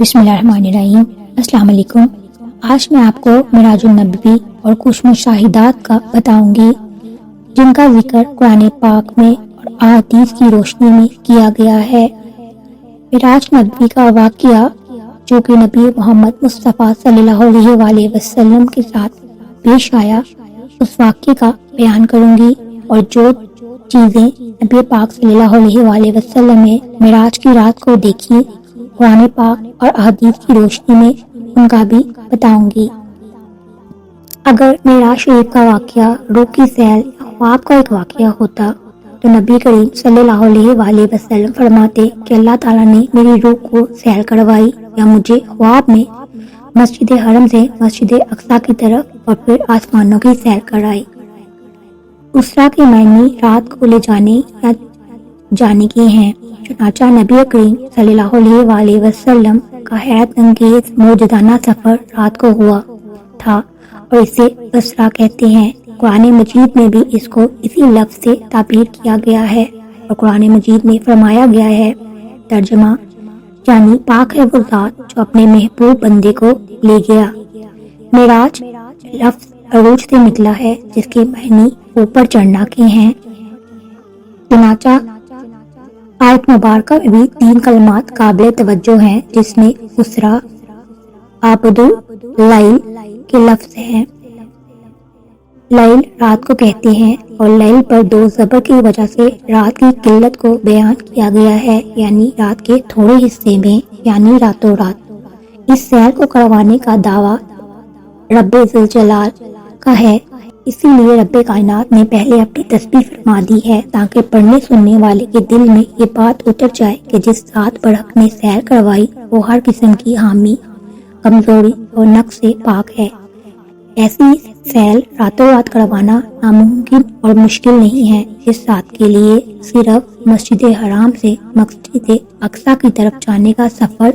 بسم اللہ الرحمن الرحیم۔ السلام علیکم۔ آج میں آپ کو معراج النبوی اور کچھ مشاہدات کا بتاؤں گی جن کا ذکر قرآن پاک میں اور احادیث کی روشنی میں کیا گیا ہے۔ معراج نبوی کا واقعہ جو کہ نبی محمد مصطفیٰ صلی اللہ علیہ وآلہ وسلم کے ساتھ پیش آیا، اس واقعے کا بیان کروں گی، اور جو چیزیں نبی پاک صلی اللہ علیہ وآلہ وسلم نے معراج کی رات کو دیکھی قرآن پاک اور احادیث کی روشنی میں، ان کا بھی بتاؤں گی۔ اگر معراج شریف کا واقعہ روح کی سیل یا خواب کا ایک واقعہ ہوتا تو نبی کریم صلی اللہ علیہ وآلہ وسلم فرماتے کہ اللہ تعالیٰ نے میری روح کو سیل کروائی، یا مجھے خواب میں مسجد حرم سے مسجد اقصیٰ کی طرف اور پھر آسمانوں کی سیر کرائی۔ اسرا کے معنی رات کو لے جانے یا جانے کے ہیں۔ چنانچہ نبی کریم صلی اللہ علیہ وآلہ وسلم کا حیرت انگیز موجودانہ سفر رات کو ہوا تھا، اور اسے اسرا کہتے ہیں۔ قرآن مجید میں بھی اس کو اسی لفظ سے تعبیر کیا گیا ہے، اور قرآن مجید میں فرمایا گیا ہے، ترجمہ یعنی پاک ہے وہ ذات جو اپنے محبوب بندے کو لے گیا۔ معراج لفظ عروج سے نکلا ہے، جس کے معنی اوپر چڑھنا کے ہیں۔ چنانچہ آیت مبارکہ میں بھی 3 کلمات قابل توجہ ہیں، جس میں اسرا، عبد، لیل کے لفظ ہیں۔ لیل رات کو کہتے ہیں، اور لیل پر 2 زبر کی وجہ سے رات کی قلت کو بیان کیا گیا ہے، یعنی رات کے تھوڑے حصے میں، یعنی راتوں رات۔ اس سیر کو کروانے کا دعویٰ رب ذوالجلال کا ہے، اسی لیے رب کائنات نے پہلے اپنی تسبیح فرما دی ہے، تاکہ پڑھنے سننے والے کے دل میں یہ بات اتر جائے کہ جس ذات پر حق نے سیر کروائی وہ ہر قسم کی حامی، کمزوری اور نقص سے پاک ہے۔ ایسی سیر راتوں رات کروانا ناممکن اور مشکل نہیں ہے۔ اس ذات کے لیے صرف مسجد حرام سے مسجد اقصیٰ کی طرف جانے کا سفر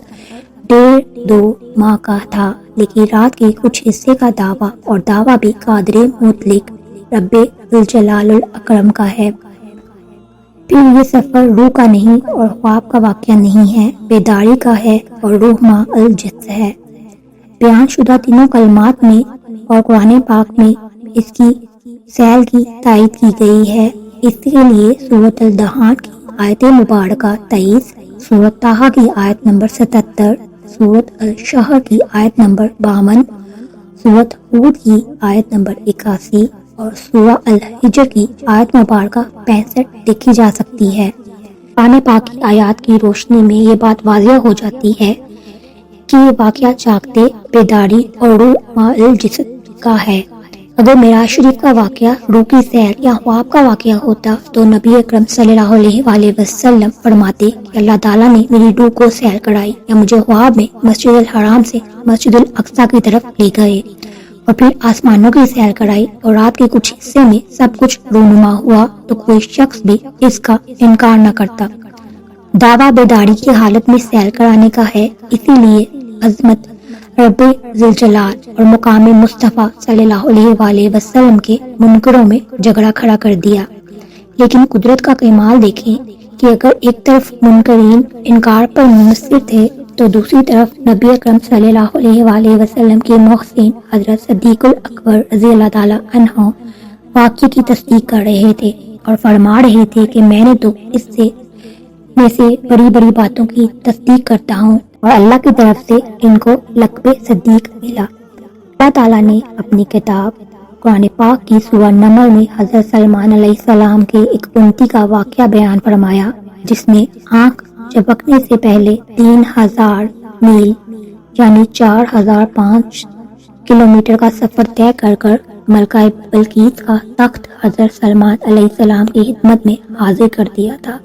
1.5-2 ماہ کا تھا، لیکن رات کے کچھ حصے کا دعویٰ، اور دعویٰ بھی قادر مطلق رب ذوالجلال الاکرم کا ہے۔ پھر یہ سفر روح کا نہیں اور خواب کا واقعہ نہیں ہے، بیداری کا ہے، اور روح مع الجسد ہے۔ بیان شدہ تینوں کلمات میں اور قرآن پاک میں اس کی سیل کی تائید کی گئی ہے۔ اس کے لیے سورۃ الدخان کی آیت مبارکہ 23، سورۃ طٰہٰ کی آیت نمبر 77، سورۃ الشحر کی آیت نمبر 52، سورۃ ہود کی آیت نمبر 81 اور سورہ الحجر کی آیت مبارکہ 65 دیکھی جا سکتی ہے۔ قرآن پاک کی آیات کی روشنی میں یہ بات واضح ہو جاتی ہے کہ یہ واقعہ جاگتے، بیداری اور روح مع الجسد کا ہے۔ اگر معراج شریف کا واقعہ روح کی سیر یا خواب کا واقعہ ہوتا تو نبی اکرم صلی اللہ علیہ وآلہ وسلم فرماتے کہ اللہ تعالیٰ نے میری روح کو سیر کرائی، یا مجھے خواب میں مسجد الحرام سے مسجد الاقصیٰ کی طرف لے گئے، اور پھر آسمانوں کی سیر کرائی، اور رات کے کچھ حصے میں سب کچھ رونما ہوا، تو کوئی شخص بھی اس کا انکار نہ کرتا۔ دعویٰ بیداری کی حالت میں سیر کرانے کا ہے، اسی لیے عظمت رب ذوالجلال اور مقام مصطفیٰ صلی اللہ علیہ وآلہ وسلم کے منکروں میں جھگڑا کھڑا کر دیا۔ لیکن قدرت کا کمال دیکھیں کہ اگر ایک طرف منکرین انکار پر منصر تھے تو دوسری طرف نبی اکرم صلی اللہ علیہ وآلہ وسلم کے محسن حضرت صدیق الاکبر رضی اللہ تعالی عنہ واقعے کی تصدیق کر رہے تھے، اور فرما رہے تھے کہ میں نے تو اس سے بڑی بڑی باتوں کی تصدیق کرتا ہوں، اور اللہ کی طرف سے ان کو لقب صدیق ملا۔ اللہ تعالیٰ نے اپنی کتاب قرآن پاک کی سورہ نمل میں حضرت سلمان علیہ السلام کے ایک اونٹی کا واقعہ بیان فرمایا، جس نے آنکھ جھپکنے سے پہلے 3000 میل یعنی 4005 کلومیٹر کا سفر طے کر ملکہ بلقیس کا تخت حضرت سلمان علیہ السلام کی خدمت میں حاضر کر دیا تھا۔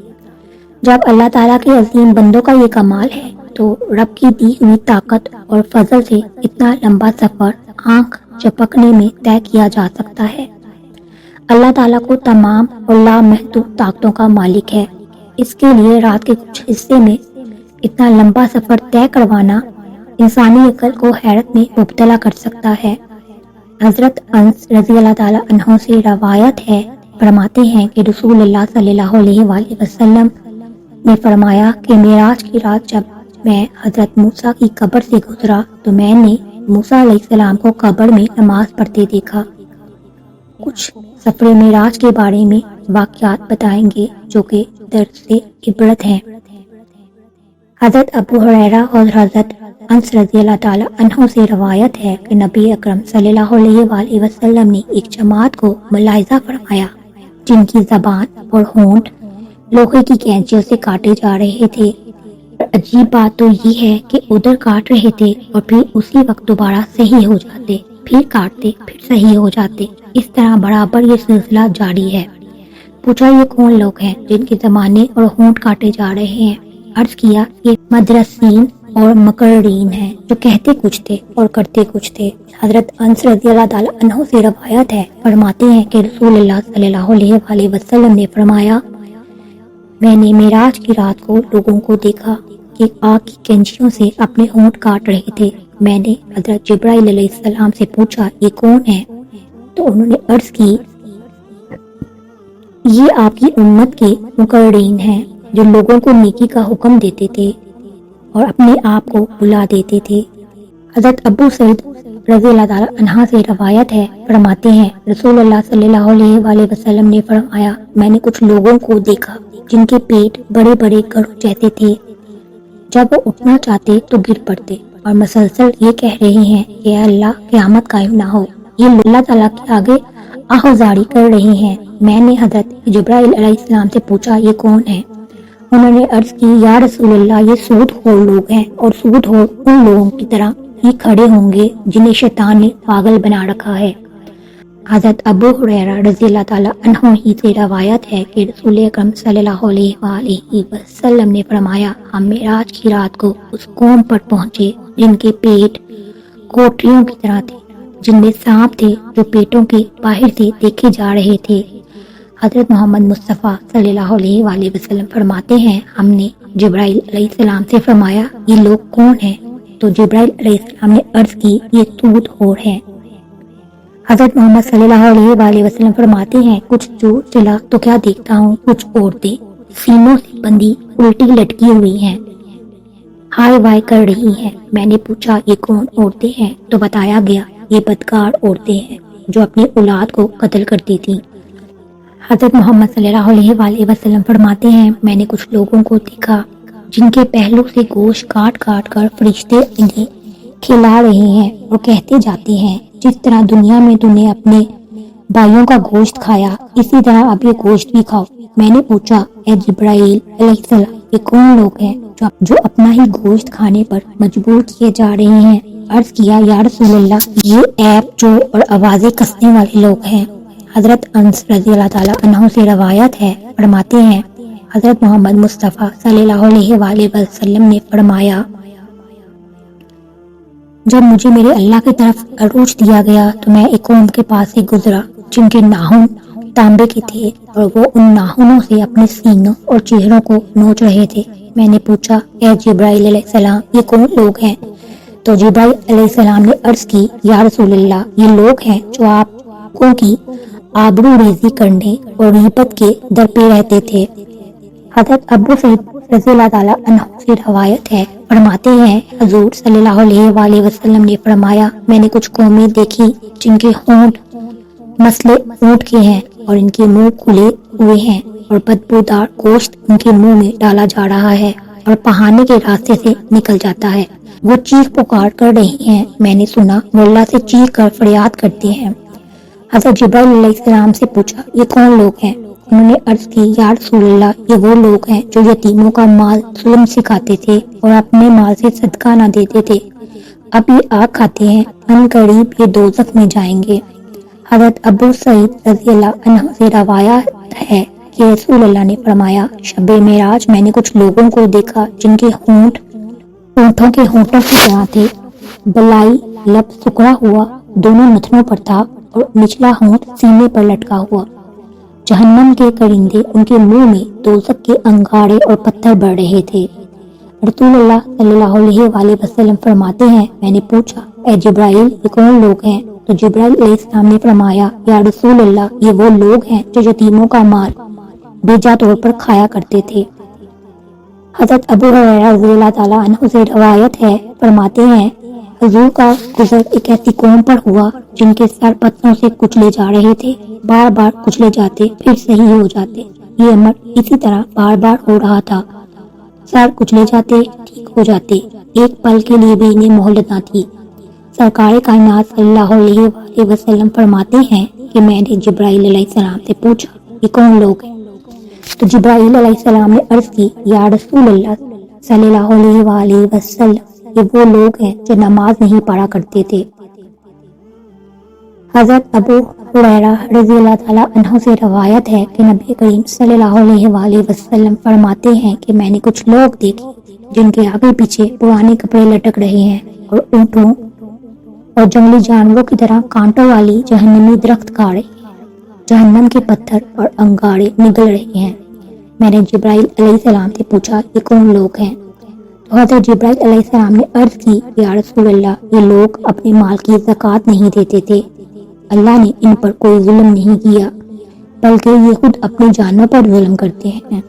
جب اللہ تعالیٰ کے عظیم بندوں کا یہ کمال ہے تو رب کی دی ہوئی طاقت اور فضل سے اتنا لمبا سفر آنکھ جھپکنے میں طے کیا جا سکتا ہے۔ اللہ تعالیٰ کو تمام اور لامحدود طاقتوں کا مالک ہے، اس کے لیے رات کے کچھ حصے میں اتنا لمبا سفر طے کروانا انسانی عقل کو حیرت میں مبتلا کر سکتا ہے۔ حضرت انس رضی اللہ تعالیٰ عنہ سے روایت ہے، فرماتے ہیں کہ رسول اللہ صلی اللہ علیہ وآلہ وسلم نے فرمایا کہ معراج کی رات جب میں حضرت موسیٰ کی قبر سے گزرا تو میں نے موسیٰ علیہ السلام کو قبر میں نماز پڑھتے دیکھا۔ کچھ سفر معراج کے بارے میں واقعات بتائیں گے جو کہ درس سے عبرت ہیں۔ حضرت ابو ہریرہ اور حضرت انس رضی اللہ تعالیٰ عنہ سے روایت ہے کہ نبی اکرم صلی اللہ علیہ وآلہ وسلم نے ایک جماعت کو ملاحظہ فرمایا جن کی زبان اور ہونٹ لوہے کی کینچیوں سے کاٹے جا رہے تھے۔ عجیب بات تو یہ ہے کہ ادھر کاٹ رہے تھے اور پھر اسی وقت دوبارہ صحیح ہو جاتے، پھر کاٹتے، پھر صحیح ہو جاتے، اس طرح برابر یہ سلسلہ جاری ہے۔ پوچھا یہ کون لوگ ہیں جن کے زمانے اور ہونٹ کاٹے جا رہے ہیں؟ عرض کیا یہ مدرسین اور مقررین ہیں جو کہتے کچھ تھے اور کرتے کچھ تھے۔ حضرت انس رضی اللہ تعالیٰ عنہ سے روایت ہے، فرماتے ہیں کہ رسول اللہ صلی اللہ علیہ وآلہ وسلم نے فرمایا، میں نے معراج کی رات کو لوگوں کو دیکھا کہ آگ کی کینچیوں سے اپنے ہونٹ کاٹ رہے تھے۔ میں نے حضرت جبرائیل علیہ السلام سے پوچھا یہ کون ہے؟ تو انہوں نے عرض کی یہ آپ کی امت کے مقررین ہیں جو لوگوں کو نیکی کا حکم دیتے تھے اور اپنے آپ کو بلا دیتے تھے۔ حضرت ابو سعید رضی اللہ تعالیٰ عنہ سے روایت ہے، فرماتے ہیں رسول اللہ صلی اللہ علیہ وآلہ وسلم نے فرمایا، میں نے کچھ لوگوں کو دیکھا جن کے پیٹ بڑے بڑے گڑھوں جیسے تھے، جب وہ اٹھنا چاہتے تو گر پڑتے اور مسلسل یہ کہہ رہے ہیں کہ اے اللہ قیامت قائم نہ ہو، یہ اللہ تعالیٰ کے آگے آہوازاری کر رہے ہیں۔ میں نے حضرت جبرائیل علیہ السلام سے پوچھا یہ کون ہے؟ انہوں نے عرض کی یا رسول اللہ یہ سود خور لوگ ہیں اور سود خور ان لوگوں کی طرح ہی کھڑے ہوں گے جنہیں شیطان نے پاگل بنا رکھا ہے۔ حضرت ابو ہریرہ رضی اللہ تعالیٰ عنہ ہی سے روایت ہے کہ رسول اکرم صلی اللہ علیہ وآلہ وسلم نے فرمایا، ہم معراج کی رات کو اس قوم پر پہنچے جن کے پیٹ کوٹریوں کی طرح تھے، جن میں سانپ تھے جو پیٹوں کے باہر سے دیکھے جا رہے تھے۔ حضرت محمد مصطفیٰ صلی اللہ علیہ وآلہ وسلم فرماتے ہیں، ہم نے جبرائیل علیہ السلام سے فرمایا یہ لوگ کون ہیں؟ تو جبرائیل علیہ السلام نے عرض کی یہ سود خور ہیں۔ حضرت محمد صلی اللہ علیہ وآلہ وسلم فرماتے ہیں، کچھ جو چلا تو کیا دیکھتا ہوں، کچھ عورتیں سینوں سے بندھی الٹی لٹکی ہوئی ہیں، ہائے وائے کر رہی ہیں۔ میں نے پوچھا یہ کون عورتیں ہیں؟ تو بتایا گیا یہ بدکار عورتیں ہیں جو اپنی اولاد کو قتل کرتی تھیں۔ حضرت محمد صلی اللہ علیہ وآلہ وسلم فرماتے ہیں، میں نے کچھ لوگوں کو دیکھا جن کے پہلو سے گوشت کاٹ کاٹ کر فرشتے انہیں کھلا رہے ہیں اور کہتے جاتے ہیں جس طرح دنیا میں تم نے اپنے بھائیوں کا گوشت کھایا اسی طرح اب یہ گوشت بھی کھاؤ۔ میں نے پوچھا اے جبرائیل علیہ السلام یہ کون لوگ ہیں جو اپنا ہی گوشت کھانے پر مجبور کیے جا رہے ہیں؟ عرض کیا یا رسول اللہ یہ عیب جو اور آوازیں کسنے والے لوگ ہیں۔ حضرت انس رضی اللہ تعالیٰ عنہ سے روایت ہے، فرماتے ہیں حضرت محمد مصطفیٰ صلی اللہ علیہ وآلہ وسلم نے فرمایا، جب مجھے میرے اللہ کی طرف عروج دیا گیا تو میں ایک قوم کے پاس سے گزرا جن کے ناخن تانبے کے تھے اور وہ ان ناخنوں سے اپنے سینوں اور چہروں کو نوچ رہے تھے۔ میں نے پوچھا اے جبرائیل علیہ السلام یہ کون لوگ ہیں؟ تو جبرائیل علیہ السلام نے عرض کی یا رسول اللہ یہ لوگ ہیں جو آپ کو کی آبرو ریزی کرنے اور غیبت کے در پہ رہتے تھے۔ حضرت ابو سعید رضی اللہ تعالیٰ عنہ سے روایت ہے، فرماتے ہیں حضور صلی اللہ علیہ وآلہ وسلم نے فرمایا، میں نے کچھ قومیں دیکھی جن کے ہونٹ مسلے اونٹ کے ہیں اور ان کے منہ کھلے ہوئے ہیں اور بدبودار گوشت ان کے منہ میں ڈالا جا رہا ہے اور پہانے کے راستے سے نکل جاتا ہے۔ وہ چیخ پکار کر رہی ہیں، میں نے سنا وہ اللہ سے چیخ کر فریاد کرتے ہیں۔ حضرت جبرائیل علیہ السلام سے پوچھا یہ کون لوگ ہیں؟ انہوں نے عرض کی یا رسول اللہ یہ وہ لوگ ہیں جو یتیموں کا مال ظلم سے کھاتے تھے اور اپنے مال سے صدقہ نہ دیتے تھے، اب یہ آگ کھاتے ہیں، ان قریب یہ دوزخ میں جائیں گے۔ حضرت ابو سعید رضی اللہ عنہ سے روایت ہے کہ رسول اللہ نے فرمایا، شب معراج میں نے کچھ لوگوں کو دیکھا جن کے ہونٹ اونٹوں کے ہونٹوں کی طرح تھے، بلائی لب سکڑا ہوا دونوں نتنوں پر تھا اور نچلا ہونٹ سینے پر لٹکا ہوا۔ جہنم کے کرندے ان کے منہ میں دوزخ کے انگارے اور پتھر بڑھ رہے تھے۔ رسول اللہ صلی اللہ علیہ وآلہ وسلم فرماتے ہیں، میں نے پوچھا اے جبرائیل یہ کون لوگ ہیں؟ تو جبرائیل علیہ السلام نے فرمایا، یا رسول اللہ یہ وہ لوگ ہیں جو یتیموں کا مال بیجا طور پر کھایا کرتے تھے۔ حضرت ابو ہریرہ رضی اللہ تعالیٰ عنہ سے روایت ہے، فرماتے ہیں حضور کا گزر ایک ایسی قوم پر ہوا جن کے سر پتھروں سے کچلے جا رہے تھے، بار بار کچلے جاتے پھر صحیح ہو جاتے۔ یہ عمل اسی طرح بار بار ہو رہا تھا، سر کچلے جاتے ٹھیک ہو جاتے، ایک پل کے لیے بھی انہیں مہلت نہ تھی۔ سرکار کائنات صلی اللہ علیہ وآلہ وسلم فرماتے ہیں کہ میں نے جبرائیل علیہ السلام سے پوچھا یہ کون لوگ ہیں؟ تو جبرائیل علیہ السلام نے عرض کی یا رسول اللہ صلی اللہ علیہ وآلہ وسلم، یہ وہ لوگ ہیں جو نماز نہیں پڑھا کرتے تھے۔ حضرت ابو ہریرہ رضی اللہ تعالیٰ عنہ سے روایت ہے کہ نبی کریم صلی اللہ علیہ وآلہ وسلم فرماتے ہیں کہ میں نے کچھ لوگ دیکھے جن کے آگے پیچھے پرانے کپڑے لٹک رہے ہیں اور اونٹوں اور جنگلی جانوروں کی طرح کانٹوں والی جہنمی درخت کھا رہے ہیں، جہنم کے پتھر اور انگارے نگل رہے ہیں۔ میں نے جبرائیل علیہ السلام سے پوچھا یہ کون لوگ ہیں؟ تو حضرت جبرائیل علیہ السلام نے عرض کی یا رسول اللہ، یہ لوگ اپنے مال کی زکوٰۃ نہیں دیتے تھے، اللہ نے ان پر کوئی ظلم نہیں کیا بلکہ یہ خود اپنی جانوں پر ظلم کرتے ہیں۔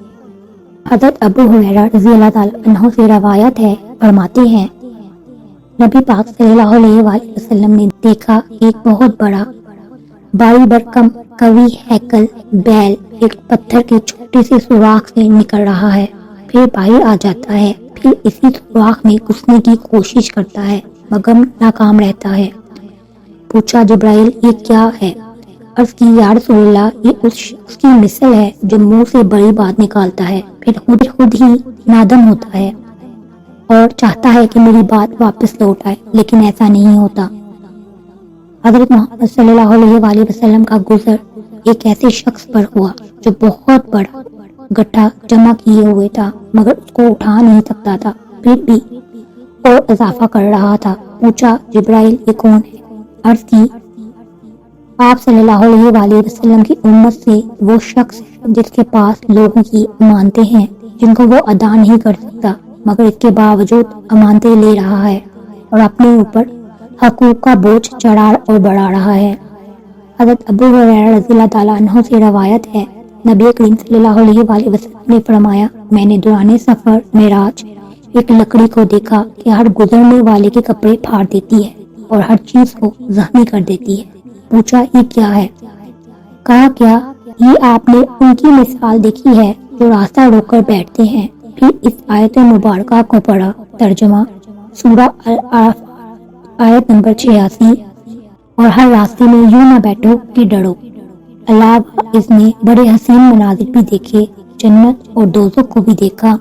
حضرت ابو ہریرہ رضی اللہ تعالیٰ عنہ سے روایت ہے، فرماتے ہیں نبی پاک صلی اللہ علیہ وآلہ وسلم نے دیکھا ایک بہت بڑا باری برکم قوی ہیکل بیل ایک پتھر کے چھوٹے سے سوراخ سے نکل رہا ہے، پھر باہر آ جاتا ہے، پھر اسی سوراخ میں گھسنے کی کوشش کرتا ہے مگر ناکام رہتا ہے۔ پوچھا جبرائیل یہ کیا ہے؟ عرض کی یا رسول اللہ، یہ اس کی مثل ہے جو منہ سے بڑی بات نکالتا ہے پھر خود ہی نادم ہوتا ہے اور چاہتا ہے کہ میری بات واپس لوٹ آئے لیکن ایسا نہیں ہوتا۔ حضرت محمد صلی اللہ علیہ وآلہ وسلم کا گزر ایک ایسے شخص پر ہوا جو بہت بڑا گٹھا جمع کیے ہوئے تھا مگر اس کو اٹھا نہیں سکتا تھا، پھر بھی اور اضافہ کر رہا تھا۔ پوچھا جبرائیل یہ کون ہے؟ عرض کی آپ صلی اللہ علیہ وآلہ وسلم کی امت سے وہ شخص ہے جس کے پاس لوگوں کی امانتیں ہیں جن کو وہ ادا نہیں کر سکتا مگر اس کے باوجود امانتیں لے رہا ہے اور اپنے اوپر حقوق کا بوجھ چڑھا اور بڑھا رہا ہے۔ حضرت ابو ہریرہ رضی اللہ تعالیٰ عنہ سے روایت ہے، نبی کریم صلی اللہ علیہ وآلہ وسلم نے فرمایا میں نے دوران سفر معراج ایک لکڑی کو دیکھا کہ ہر گزرنے والے کے کپڑے پھاڑ دیتی ہے اور ہر چیز کو زخمی کر دیتی ہے۔ پوچھا یہ کیا ہے؟ کہا کیا یہ آپ نے ان کی مثال دیکھی ہے جو راستہ روک کر بیٹھتے ہیں؟ پھر اس آیت مبارکہ کو پڑھا۔ ترجمہ سورہ الاعراف آیت نمبر 86، اور ہر راستے میں یوں نہ بیٹھو کہ ڈرو۔ علاوہ اس نے بڑے حسین مناظر بھی دیکھے، جنت اور دوزخ کو بھی دیکھا۔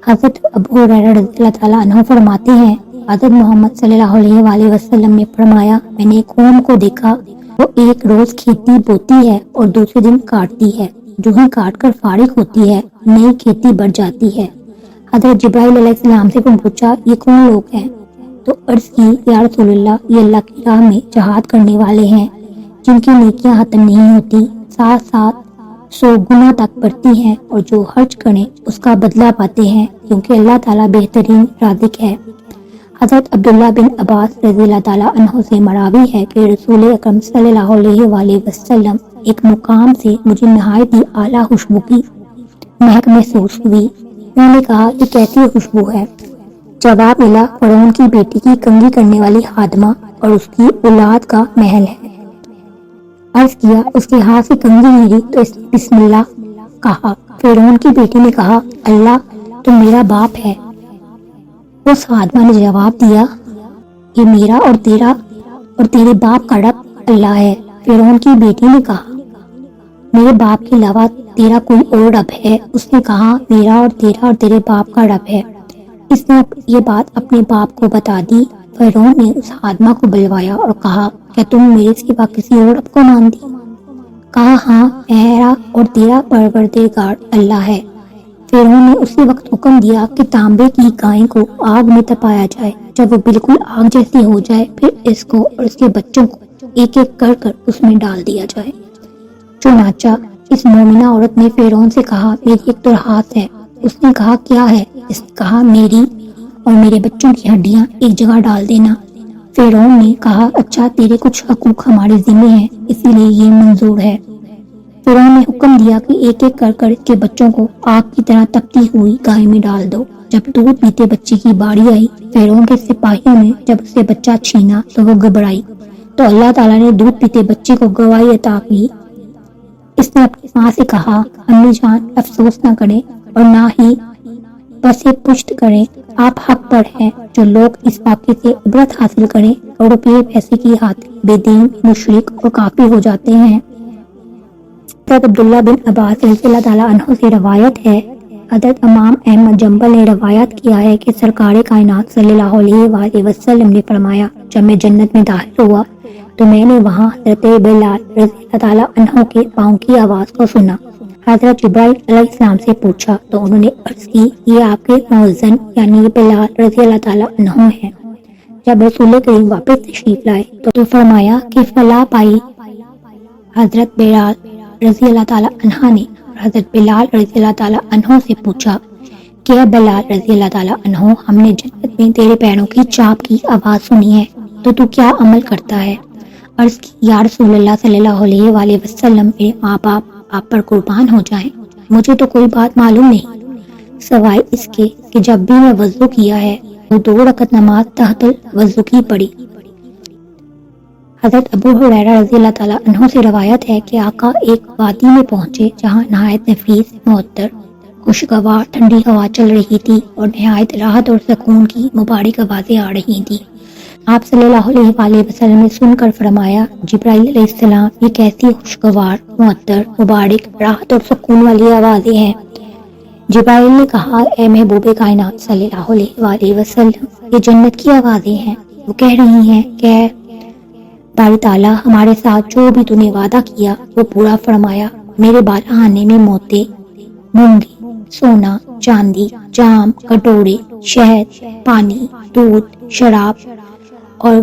حضرت ابو ہریرہ رضی اللہ تعالیٰ عنہ فرماتے ہیں حضرت محمد صلی اللہ علیہ وآلہ وسلم نے فرمایا میں نے ایک قوم کو دیکھا، وہ ایک روز کھیتی بوتی ہے اور دوسرے دن کاٹتی ہے، جو ہی کاٹ کر فارغ ہوتی ہے نئی کھیتی بڑھ جاتی ہے۔ حضرت جبرائیل علیہ السلام سے پوچھا یہ کون لوگ ہیں؟ تو عرض کی یا رسول اللہ، یہ اللہ کی راہ میں جہاد کرنے والے ہیں جن کی نیکیاں ختم نہیں ہوتی، ساتھ ساتھ 100 گنا تک بڑھتی ہیں، اور جو خرچ کریں اس کا بدلہ پاتے ہیں کیونکہ اللہ تعالیٰ بہترین رازق ہے۔ حضرت عبداللہ بن عباس رضی اللہ تعالیٰ عنہ سے مراوی ہے کہ رسول اکرم صلی اللہ علیہ وآلہ وسلم ایک مقام سے مجھے نہایت ہی اعلیٰ خوشبو کی مہک محسوس ہوئی۔ انہوں نے کہا یہ کیسی خوشبو ہے؟ جواب ملا فرعون کی بیٹی کی کنگھی کرنے والی خادمہ اور اس کی اولاد کا محل ہے۔ عرض کیا اس کے ہاتھ سے کنگھی ملی تو اس نے بسم اللہ کہا۔ فرعون کی بیٹی نے کہا اللہ تو میرا باپ ہے۔ اس خادمہ نے جواب دیا یہ میرا اور تیرے باپ کا رب اللہ ہے۔ فرعون کی بیٹی نے کہا میرے باپ کے علاوہ تیرا کوئی اور رب ہے؟ اس نے کہا میرا اور تیرے باپ کا رب ہے۔ اس نے یہ بات اپنے باپ کو بتا دی۔ فرعون نے اس خادمہ کو بلوایا اور کہا کیا تم میرے سوا کسی اور رب کو مانتی؟ کہا ہاں میرا اور تیرا پروردگار اللہ ہے۔ فرعون نے اسی وقت حکم دیا کہ تانبے کی گائے کو آگ میں تپایا جائے، جب وہ بالکل آگ جیسی ہو جائے پھر اس کو اور اس کے بچوں کو ایک ایک کر کر اس میں ڈال دیا جائے۔ چنانچہ اس مومنہ عورت نے فرعون سے کہا میری ایک درخواست ہے۔ اس نے کہا کیا ہے؟ اس نے کہا میری اور میرے بچوں کی ہڈیاں ایک جگہ ڈال دینا۔ فرعون نے کہا اچھا تیرے کچھ حقوق ہمارے ذمہ ہیں اسی لیے یہ منظور ہے۔ فرعون نے حکم دیا کہ ایک ایک کر اس کے بچوں کو آگ کی طرح تپتی ہوئی گائے میں ڈال دو۔ جب دودھ پیتے بچے کی باری آئی، فرعون کے سپاہیوں نے جب اسے بچہ چھینا تو وہ گھبرائی، تو اللہ تعالیٰ نے دودھ پیتے بچے کو گواہی عطا کی۔ اس نے اپنی ماں سے کہا، امی جان افسوس نہ کریں اور نہ ہی بسے پشت کریں، آپ حق پر ہیں۔ جو لوگ اس واقعے سے عبرت حاصل کریں اور روپے پیسے کی خاطر بے دین، مشرک اور کافر ہو جاتے ہیں۔ حضرت عبداللہ بن عباس رضی اللہ تعالیٰ عنہ سے روایت ہے، حضرت امام احمد جنبل نے روایت کیا ہے کہ سرکار کائنات صلی اللہ علیہ وآلہ وسلم نے فرمایا، جب میں جنت میں داخل ہوا تو میں نے وہاں حضرت بلال رضی اللہ تعالیٰ عنہ کے پاؤں کی آواز کو سنا۔ حضرت جبرائیل علیہ السلام سے پوچھا تو انہوں نے عرض کی، یہ آپ کے مؤذن یعنی بلال رضی اللہ تعالیٰ عنہ ہیں۔ جب رسول کریم واپس تشریف لائے تو فرمایا کہ فلاں پائی حضرت بلال رضی اللہ تعالیٰ عنہ نے حضرت بلال رضی اللہ تعالیٰ عنہ سے پوچھا کہ اے بلال رضی اللہ تعالیٰ عنہ، ہم نے جنت میں تیرے پیروں کی چاپ کی آواز سنی ہے، تو کیا عمل کرتا ہے؟ عرض کی، یا رسول اللہ صلی اللہ علیہ وآلہ وسلم، میرے ماں باپ آپ پر قربان ہو جائیں، مجھے تو کوئی بات معلوم نہیں سوائے اس کے کہ جب بھی میں وضو کیا ہے وہ 2 رکعت نماز تحت الوضو کی پڑھی۔ حضرت ابو ہریرہ رضی اللہ تعالیٰ عنہ سے روایت ہے کہ آقا ایک وادی میں پہنچے جہاں نہایت نفیس، معطر، خوشگوار ٹھنڈی ہوا چل رہی تھی اور نہایت راحت اور سکون کی مبارک آوازیں آ رہی تھی۔ آپ صلی اللہ علیہ وآلہ وسلم نے سن کر فرمایا، جبرائیل علیہ السلام، یہ کیسی خوشگوار، معطر، مبارک، راحت اور سکون والی آوازیں ہیں؟ جبرائیل نے کہا، اے محبوب کائنات صلی اللہ علیہ وآلہ وسلم، یہ جنت کی آوازیں ہیں۔ وہ کہہ رہی ہیں کہ باری تعالیٰ، ہمارے ساتھ جو بھی تو نے وعدہ کیا وہ پورا فرمایا۔ میرے بالا آنے میں موتی، مونگی، سونا، چاندی، جام، کٹورے، شہد، پانی، دودھ، شراب اور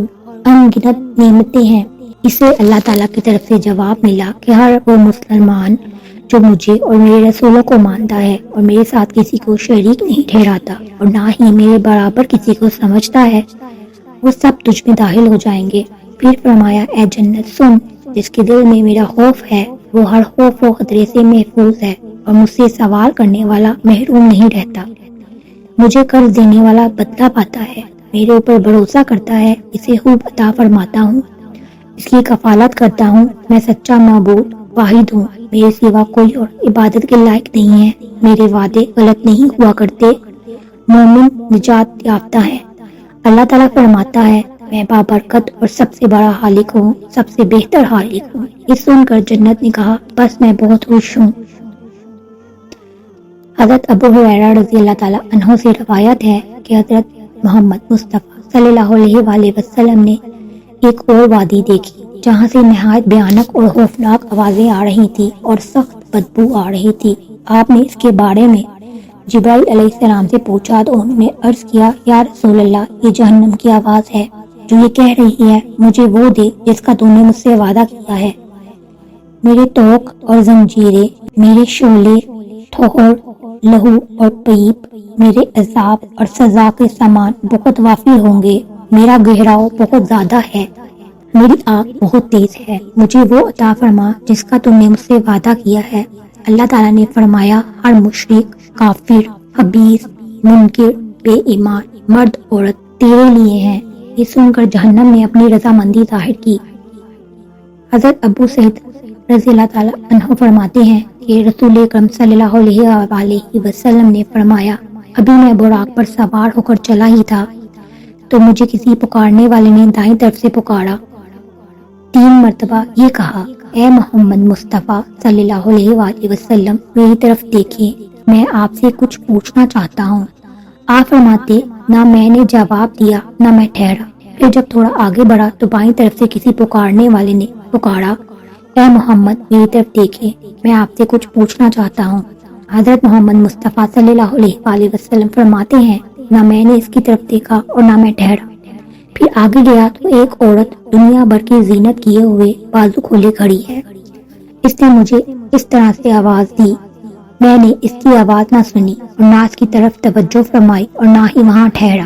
ان گنت نعمتیں ہیں۔ اسے اللہ تعالیٰ کی طرف سے جواب ملا کہ ہر وہ مسلمان جو مجھے اور میرے رسولوں کو مانتا ہے اور میرے ساتھ کسی کو شریک نہیں ٹھہراتا اور نہ ہی میرے برابر کسی کو سمجھتا ہے، وہ سب تجھ میں داخل ہو جائیں گے۔ پھر فرمایا، اے جنت سن، جس کے دل میں میرا خوف ہے وہ ہر خوف و خطرے سے محفوظ ہے اور مجھ سے سوال کرنے والا محروم نہیں رہتا۔ مجھے قرض دینے والا بدلہ پاتا ہے، میرے اوپر بھروسہ کرتا ہے، اسے خوب عطا فرماتا ہوں، اس کی کفالت کرتا ہوں۔ میں سچا معبود واحد ہوں، میرے سوا کوئی اور عبادت کے لائق نہیں ہے، میرے وعدے غلط نہیں ہوا کرتے، مومن نجات یافتہ ہے۔ اللہ تعالیٰ فرماتا ہے، میں بابرکت اور سب سے بڑا خالق ہوں، سب سے بہتر خالق ہوں۔ یہ سن کر جنت نے کہا، بس میں بہت خوش ہوں۔ حضرت ابو ہریرہ رضی اللہ تعالیٰ عنہ سے روایت ہے کہ حضرت محمد مصطفیٰ صلی اللہ علیہ وآلہ وسلم نے ایک اور وادی دیکھی جہاں سے نہایت بھیانک اور خوفناک آوازیں آ رہی تھی اور سخت بدبو آ رہی تھی۔ آپ نے اس کے بارے میں جبرائیل علیہ السلام سے پوچھا تو انہوں نے عرض کیا، یا رسول اللہ، یہ جہنم کی آواز ہے جو یہ کہہ رہی ہے، مجھے وہ دے جس کا تو نے مجھ سے وعدہ کیا ہے۔ میرے توق اور زنجیریں، میرے شعلے، ٹھوہر، لہو اور پیپ، میرے عذاب اور سزا کے سامان بہت وافر ہوں گے، میرا گہراؤ بہت زیادہ ہے، میری آنکھ بہت تیز ہے، مجھے وہ عطا فرما جس کا تم نے مجھ سے وعدہ کیا ہے۔ اللہ تعالیٰ نے فرمایا، ہر مشرک، کافر، خبیث، منکر، بے ایمان، مرد عورت تیرے لیے ہیں۔ یہ سن کر جہنم نے اپنی رضامندی ظاہر کی۔ حضرت ابو سعید رضی اللہ تعالیٰ عنہ فرماتے ہیں کہ رسول اکرم صلی اللہ علیہ وآلہ وسلم نے فرمایا، ابھی میں براق پر سوار ہو کر چلا ہی تھا تو مجھے کسی پکارنے والے نے دائیں طرف سے پکارا، 3 مرتبہ یہ کہا، اے محمد مصطفیٰ صلی اللہ علیہ وآلہ وسلم، میری طرف دیکھیں، میں آپ سے کچھ پوچھنا چاہتا ہوں۔ آپ فرماتے، نہ میں نے جواب دیا نہ میں ٹھہرا۔ پھر جب تھوڑا آگے بڑھا تو بائیں طرف سے کسی پکارنے والے نے پکارا، اے محمد میری طرف دیکھیں، میں آپ سے کچھ پوچھنا چاہتا ہوں۔ حضرت محمد مصطفیٰ صلی اللہ علیہ وآلہ وسلم فرماتے ہیں، نہ میں نے اس کی طرف دیکھا اور نہ میں ٹھہرا۔ پھر آگے گیا تو ایک عورت دنیا بھر کی زینت کیے ہوئے بازو کھولے کھڑی ہے۔ اس نے مجھے اس طرح سے آواز دی، میں نے اس کی آواز نہ سنی اور نہ اس کی طرف توجہ فرمائی اور نہ ہی وہاں ٹھہرا۔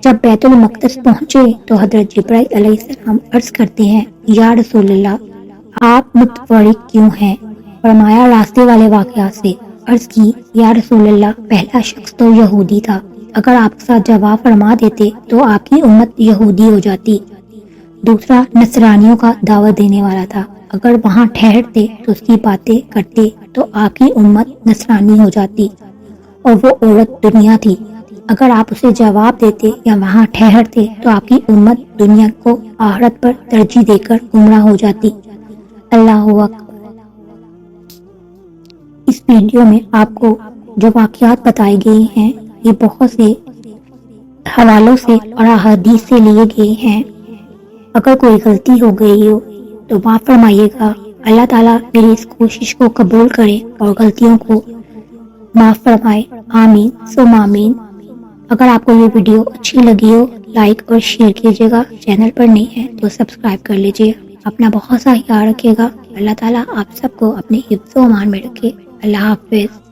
جب بیت المقدس پہنچے تو حضرت جبرائیل علیہ السلام عرض کرتے ہیں، یا رسول اللہ، آپ متفرق کیوں ہیں فرمایا راستے والے واقعات سے۔ عرض کی یا رسول اللہ، پہلا شخص تو یہودی تھا، اگر آپ کے ساتھ جواب فرما دیتے تو آپ کی امت یہودی ہو جاتی۔ دوسرا نصرانیوں کا دعوت دینے والا تھا، اگر وہاں ٹھہرتے تو اس کی باتیں کرتے تو آپ کی امت نصرانی ہو جاتی۔ اور وہ عورت دنیا تھی، اگر آپ اسے جواب دیتے یا وہاں ٹھہرتے تو آپ کی امت دنیا کو آخرت پر ترجیح دے کر گمراہ ہو جاتی۔ اللہ اکبر۔ اس ویڈیو میں آپ کو جو واقعات بتائے گئے ہیں یہ بہت سے حوالوں سے اور احادیث سے لیے گئے ہیں۔ اگر کوئی غلطی ہو گئی ہو تو معاف فرمائیے گا۔ اللہ تعالیٰ میری اس کوشش کو قبول کرے اور غلطیوں کو معاف فرمائے، آمین ثم آمین۔ اگر آپ کو یہ ویڈیو اچھی لگی ہو لائک اور شیئر کیجیے گا، چینل پر نہیں ہے تو سبسکرائب کر لیجیے۔ اپنا بہت سا خیال رکھیے گا۔ اللہ تعالیٰ آپ سب کو اپنے حفظ و امان میں رکھے۔ اللہ حافظ۔